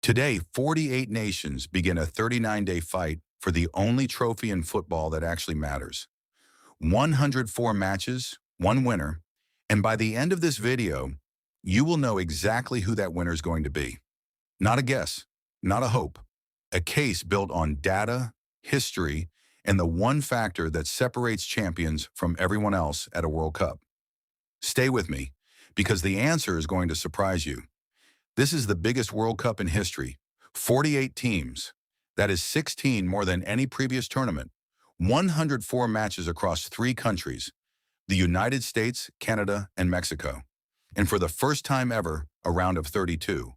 Today, 48 nations begin a 39-day fight for the only trophy in football that actually matters. 104 matches, one winner, and by the end of this video, you will know exactly who that winner is going to be. Not a guess, not a hope. A case built on data, history, and the one factor that separates champions from everyone else at a World Cup. Stay with me, because the answer is going to surprise you. This is the biggest World Cup in history. 48 teams. That is 16 more than any previous tournament. 104 matches across 3 countries, the United States, Canada, and Mexico. And for the first time ever, a round of 32.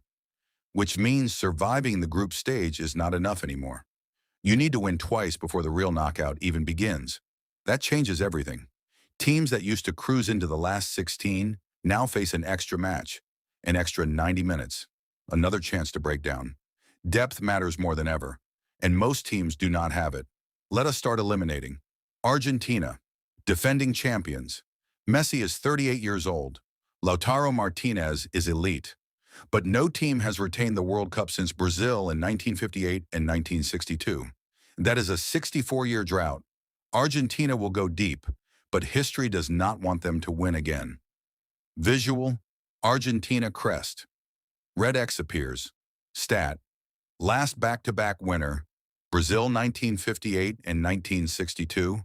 Which means surviving the group stage is not enough anymore. You need to win twice before the real knockout even begins. That changes everything. Teams that used to cruise into the last 16 now face an extra match, an extra 90 minutes, another chance to break down. Depth matters more than ever, and most teams do not have it. Let us start eliminating. Argentina, defending champions. Messi is 38 years old. Lautaro Martinez is elite. But no team has retained the World Cup since Brazil in 1958 and 1962. That is a 64-year drought. Argentina will go deep, but history does not want them to win again. Visual, Argentina crest. Red X appears. Stat. Last back-to-back winner, Brazil 1958 and 1962.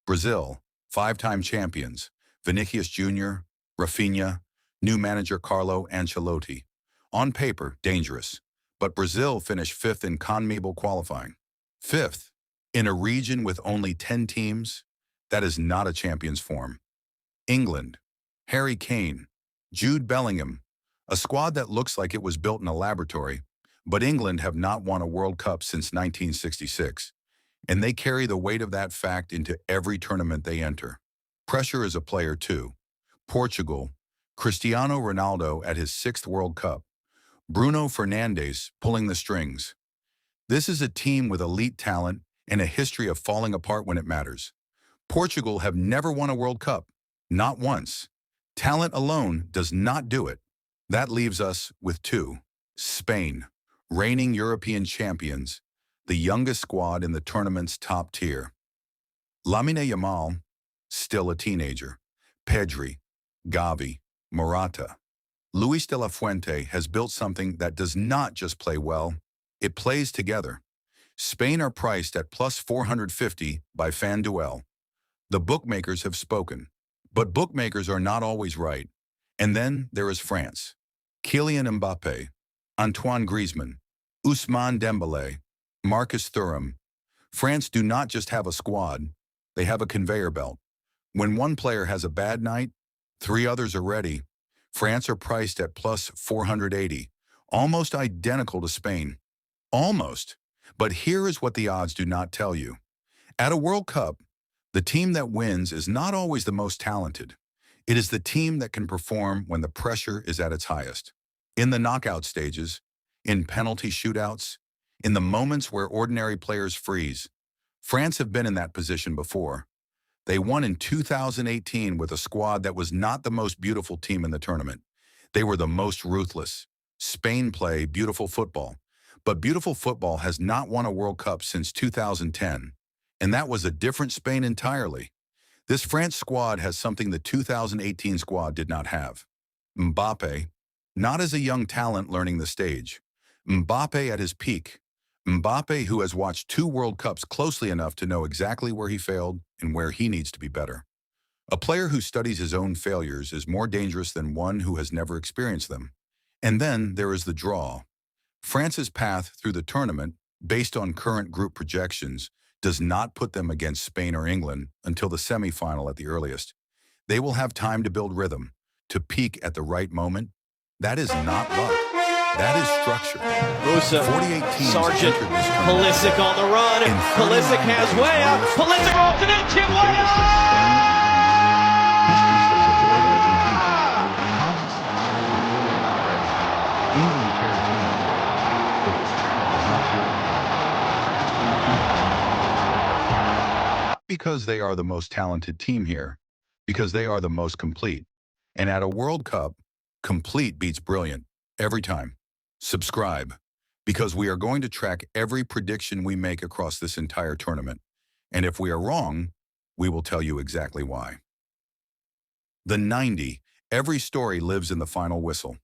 Brazil, 5-time champions. Vinicius Jr., Rafinha, new manager Carlo Ancelotti. On paper, dangerous. But Brazil finished 5th in CONMEBOL qualifying. 5th, in a region with only 10 teams, that is not a champion's form. England, Harry Kane, Jude Bellingham, a squad that looks like it was built in a laboratory, but England have not won a World Cup since 1966, and they carry the weight of that fact into every tournament they enter. Pressure is a player too. Portugal, Cristiano Ronaldo at his 6th World Cup. Bruno Fernandes pulling the strings. This is a team with elite talent and a history of falling apart when it matters. Portugal have never won a World Cup, not once. Talent alone does not do it. That leaves us with 2. Spain, reigning European champions, the youngest squad in the tournament's top tier. Lamine Yamal, still a teenager. Pedri, Gavi, Morata. Luis de la Fuente has built something that does not just play well, it plays together. Spain are priced at plus 450 by FanDuel. The bookmakers have spoken, but bookmakers are not always right. And then there is France. Kylian Mbappe, Antoine Griezmann, Ousmane Dembélé, Marcus Thuram. France do not just have a squad, they have a conveyor belt. When one player has a bad night, 3 others are ready. France are priced at plus 480, almost identical to Spain. Almost. But here is what the odds do not tell you. At a World Cup, the team that wins is not always the most talented. It is the team that can perform when the pressure is at its highest. In the knockout stages, in penalty shootouts, in the moments where ordinary players freeze. France have been in that position before. They won in 2018 with a squad that was not the most beautiful team in the tournament. They were the most ruthless. Spain play beautiful football, but beautiful football has not won a World Cup since 2010, and that was a different Spain entirely. This France squad has something the 2018 squad did not have. Mbappe, not as a young talent learning the stage. Mbappe at his peak. Mbappe who has watched 2 World Cups closely enough to know exactly where he failed and where he needs to be better. A player who studies his own failures is more dangerous than one who has never experienced them. And then there is the draw. France's path through the tournament, based on current group projections, does not put them against Spain or England until the semifinal at the earliest. They will have time to build rhythm, to peak at the right moment. That is not luck. That is structure. Musa, 48 teams Sargent, entered this tournament. Pulisic on the run. In Pulisic 39 has days, way one up. of the Pulisic rolls it in. Tim because they are the most talented team here, because they are the most complete. And at a World Cup, complete beats brilliant every time. Subscribe. because we are going to track every prediction we make across this entire tournament. And if we are wrong, we will tell you exactly why. The 90. Every story lives in the final whistle.